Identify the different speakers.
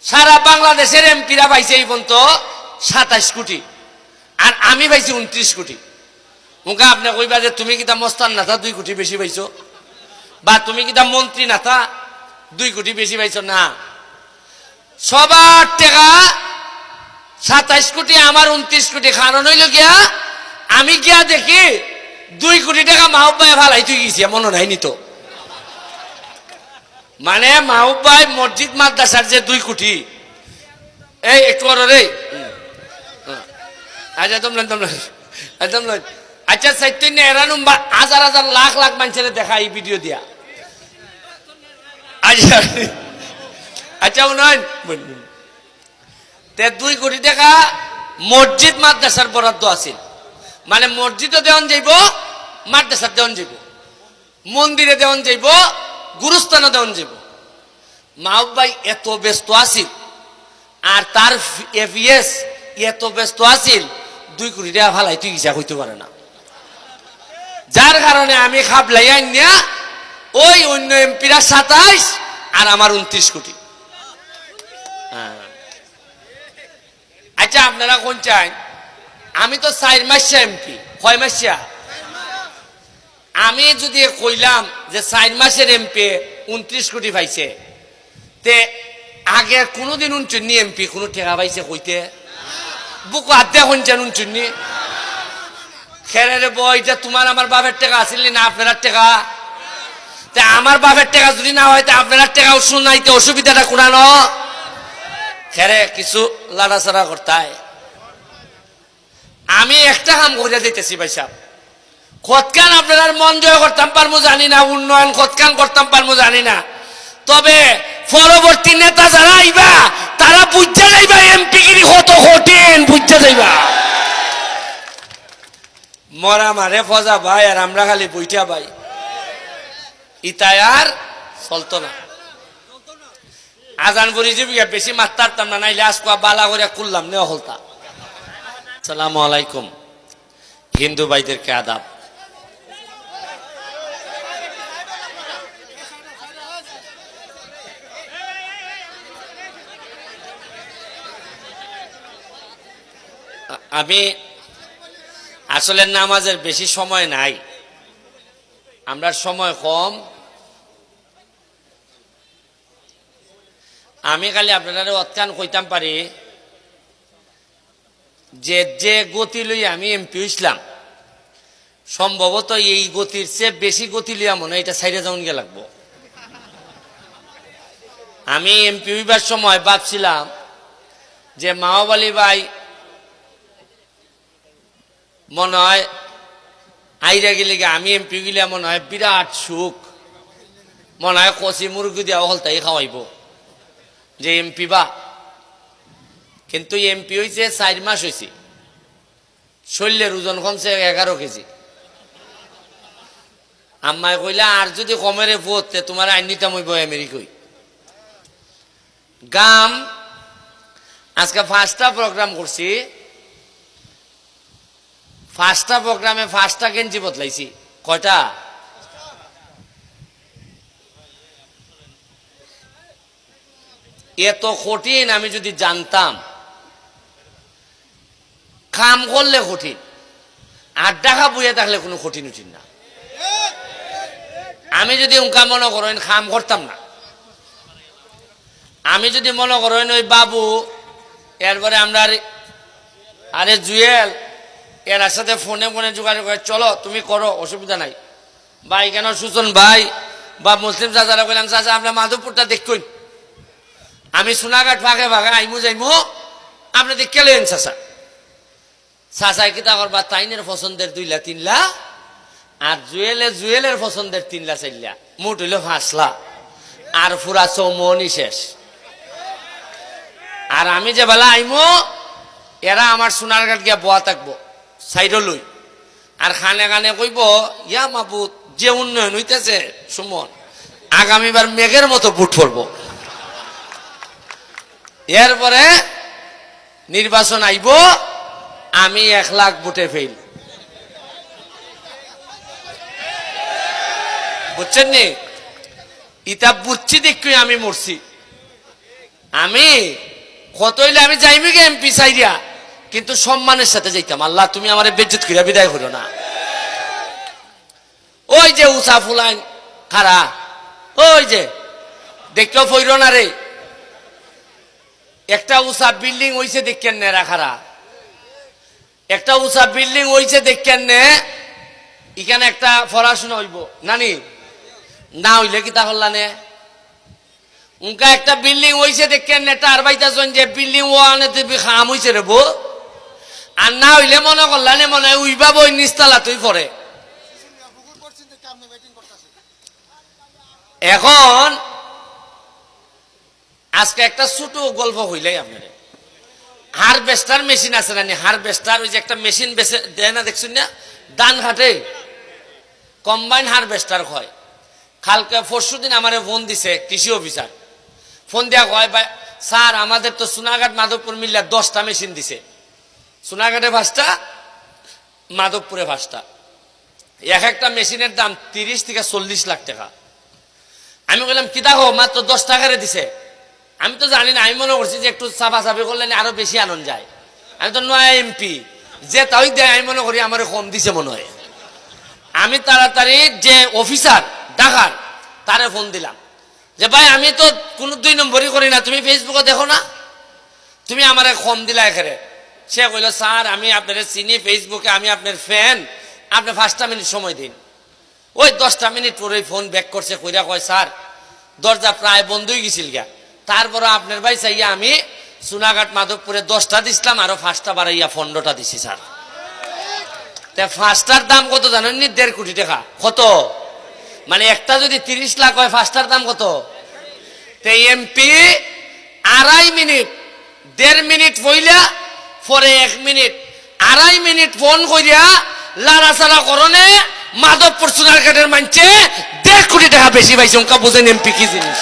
Speaker 1: সারা বাংলাদেশের এমপিরা পাইছে এই পর্যন্ত 27 কোটি, আর আমি পাইছি 29 কোটি। মুখা আপনি কইবা যে তুমি কিতা মস্তান নাথা 2 কোটি বেশি পাইছো, বা তুমি কিতা মন্ত্রী নাথা 2 কোটি বেশি পাইছো। না, সবার টাকা 27 কোটি, আমার 29 কোটি। কারণ হইল গিয়া আমি গিয়া দেখি 2 কোটি টাকা মাহবুব ভাই ভালাই তুই গেছি, মনে নাই নিত। মানে মাহবুব ভাই মসজিদ মাদ্রাসার যে 2 কোটি, এই একটু রে আচ্ছা তোমরা আচ্ছা চৈতন্য এরানুম বা হাজার হাজার লাখ লাখ মানুষের দেখা এই ভিডিও দিয়া। আচ্ছা আচ্ছা উন্নয়ন 2 কোটি টাকা মসজিদ মাদ্রাসার বরাদ্দ আছিল। মানে মসজিদও দেওয়ান যাইব, মাদ্রাসার দেওয়ান যাইব, মন্দিরে দেওয়ান যাইব, গুরুস্থানে দেওয়ান যাইব। মাহবুব ভাই এত ব্যস্ত আছিল আর তার এফিএস এত ব্যস্ত আছিল 2 কোটি টাকা ভালাই তুই গিসা হইতে পারে না। যার কারণে আমি খাবলাই আইনিয়া ওই অন্য এমপিরা 27 আর আমার 29 কোটি। আচ্ছা আপনারা কোন চান? আমি তো 4 মাসিয়া এমপি। কয় মাসিয়া? আমি যদি কইলাম যে 4 মাসের এমপি 29 কোটি পাইছে, তে আগে কোনোদিন 29 এমপি কোনো টাকা পাইছে কইতে? বুক আদে শুনছেন 29? খেরে রে বই, এটা তোমার আমার বাপের টাকা আসিল না আপনার টাকা? তে আমার বাপের টাকা যদি না হয় তা আপনার টাকা শুনাইতে অসুবিধাটা কোনানো? খেরে কিছু লাড়াছাড়া করতায়। আমি একটা কাম করে দিতেছি ভাই সাহেব, কতকান আপনার মন জয় করতাম পারবো জানি না, উন্নয়ন কতকান করতাম পারবো জানি না, তবে পরবর্তী নেতা যারা আইবা তারা বুঝতে যাইবা এমপি গিরি কত কঠিন, বুঝতে যাইবা। মরা মারে ফজা ভাই আর আমরা খালি বইটা ভাই, ইতায় আর চলতো না। আজান বলি যাবি বেশি মারতারতাম না, নাইলে আজকে বালা করে করলাম নেওয়া হলতা। আসসালামু আলাইকুম। হিন্দু ভাইদেরকে আদাব। আমি আসলে নামাজের বেশি সময় নাই, আমরা সময় কম। আমি খালি আপনারা অত্যান কইতাম পারি যে যে গতি লই আমি এমপি হইছিলাম, সম্ভবত এই গতির চেয়ে বেশি গতি লইয়া মনে হয় এটা সাইডে যাওন গিয়ে লাগবো। আমি এমপি হইবার সময় ভাবছিলাম যে মাহবুব আলী ভাই মনে হয় আইরা গেলে আমি এমপি গেলে মনে হয় বিরাট সুখ, মনে হয় কচি মুরগি দিয়া হলতাই খাওয়াইব যে এমপি বা। কিন্তু এমপি হয়েছে 4 মাস হয়েছে, শরীরের ওজন কমছে 11 কেজি। আম্মায় কইলা আর যদি কমেরে পড়তে তোমার আইন নিতাম হইব আমেরিকায়। গাম আজকে 5টা প্রোগ্রাম করছি, 5টা প্রোগ্রামে 5টা গেঞ্জি বদলাইছি। কয়টা? এত কঠিন আমি যদি জানতাম, কাম করলে কঠিন, আড্ডা খা বইয়ে থাকলে কোনো কঠিন উঠিন না। আমি যদি উনকা মনে করেন কাম করতাম না, আমি যদি মনে করেন ওই বাবু এরপরে আমরা আরে জুয়েল এর সাথে ফোনে ফোনে যোগাযোগ করে চলো তুমি করো, অসুবিধা নাই ভাই। কেন সুজন ভাই বা মুসলিম চাচারা কইলাম চাচা আমরা মাধবপুরটা দেখুন, আমি সোনাঘাট ফাঁকে ফাঁকে আইমু যাইমু, আপনি দেখলেন চাচা। চাচাই কিতা করবা তাইনের পছন্দের 2 লা 3 লা, আর জুয়েলের পছন্দের 3 লা 4 লা, মোট হইল 5 লা, আর পুরা চৌমনি শেষ। আর আমি যে বেলা আইমু এরা আমার সোনারঘাট গিয়া বোয়া থাকবো সাইড লই, আর খানে খানে কইব ইয়া মাবুত যে উন্নয়ন হইতেছে সুমন, আগামীবার মেঘের মতো বুট পড়বো। এরপরে নির্বাচন আইব, আমি 1 লাখ ভোটে ফেল। বুঝছেন নি? ইতা বুঝছি দেখি আমি মরছি। আমি কত হইলে আমি যাইমি গে এমপি চাইরিয়া, কিন্তু সম্মানের সাথে যাইতাম। আল্লাহ তুমি আমার বেজ্জত করিয়া বিদায় করো না। ওই যে উষা ফুলাইন খারা, ওই যে দেখতেও ফইর না রে, একটা উষা বিল্ডিং হইছে দেখেন নেরা খারা, একটা উষা বিল্ডিং হইছে দেখেন নে, এখানে একটা পড়াশোনা হইব নানি না হইলে কি তা হল্লানে উনকা একটা বিল্ডিং হইছে দেখেন নে, তার বাইতাছেন যে বিল্ডিং ওয়ানে খাম হইছে রে বো, আর না হইলে মনে করলানে মনে হয় উইবা বই নিস্তালা তুই পরে। এখন আজকে একটা ছোট গল্প হইলাই আপনার, হারভেস্টার মেশিন আছে না, হারভেস্টার ওই যে একটা মেশিন বেছে দেয় না দেখছেন না, ধান ঘাটে কম্বাইন হারভেস্টার হয়। কালকে পরশু দিন আমার ফোন দিছে কৃষি অফিসার, ফোন দেওয়া হয় ভাই স্যার আমাদের তো সোনাঘাট মাধবপুর মিল্লা 10টা মেশিন দিছে, সোনাঘাটে 5টা, মাধবপুরে 5টা, এক একটা মেশিনের দাম 30 থেকে 40 লাখ টাকা। আমি বললাম কি দেখো মাত্র 10 টাকারে দিছে, আমি তো জানি না, আমি মনে করছি যে একটু চাপাচাপি করলে আরো বেশি আনন্দ যায়, আমি তো নয়া এমপি যে তাই দেয়, আমি মনে করি আমার কম দিছে মনে হয়। আমি তাড়াতাড়ি যে অফিসার ঢাকার তারে ফোন দিলাম যে ভাই আমি তো কোনো 2 নম্বরই করি না, তুমি ফেসবুকে দেখো না, তুমি আমার কম দিলা এখানে। সে কইল স্যার আমি আপনার চিনি ফেসবুকে, আমি আপনার ফ্যান, আপনি 5টা মিনিট সময় দিন। ওই 10টা মিনিট পরে ফোন ব্যাক করছে, কইরা কয় স্যার দরজা প্রায় বন্ধই গেছিল গা, তারপর আপনার ভাই চাইয়া আমি সোনাঘাট মাধবপুরে 10টা দিছিলাম, আরো 5টা বাড়াইয়া 15টা দিছি স্যার। 5টার দাম কত জানেন? 1.5 কোটি টাকা। কত মানে একটা যদি 30 লাখ হয়, 5টার দাম কত? এমপি 2.5 মিনিট 1.5 মিনিট বইলা পরে 1 মিনিট 2.5 মিনিট ফোন করিয়া লাড়াচাড়া করনে মাধবপুর সোনারঘাটের মানছে 1.5 কোটি টাকা বেশি পাইছে। বুঝেন এমপি কি জিনিস?